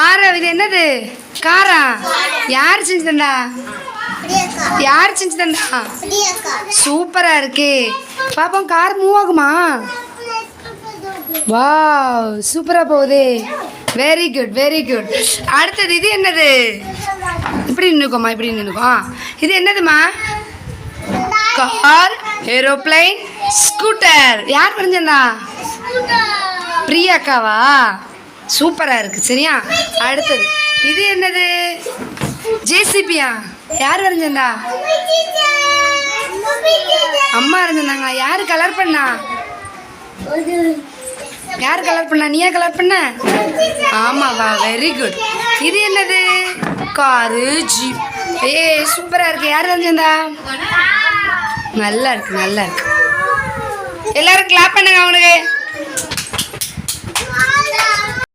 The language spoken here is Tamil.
ஆறாவது இது என்னது? காரா? யார் செஞ்சு தந்தா? யார் செஞ்சு தந்தா? சூப்பரா இருக்கு. பாப்போம் கார் மூவ் ஆகுமா? வாவ் சூப்பரா போகுது. Very good very good. அடுத்தது இது என்னது? இப்படி நின்றுக்கோமா, இப்படி நின்றுக்கோ. இது என்னதுமா? Car, aeroplane, scooter. யார் வரைஞ்சா? பிரியாக்காவா? சூப்பராக இருக்குது. சரியா? அடுத்தது இது என்னது? ஜேசிபியா? யார் வரைஞ்சா? அம்மா வரைஞ்சாங்க. யார் கலர் பண்ணா? யார் கலர் பண்ணா? நீயா கலர் பண்ண? ஆமாவா, வெரி குட். இது என்னது? Car, jeep. சூப்பராக இருக்கு. யார் வரைஞ்சா? நல்லா இருக்கு நல்லா இருக்கு. எல்லாரும் கிளாப் பண்ணுங்க அவனுக்கு.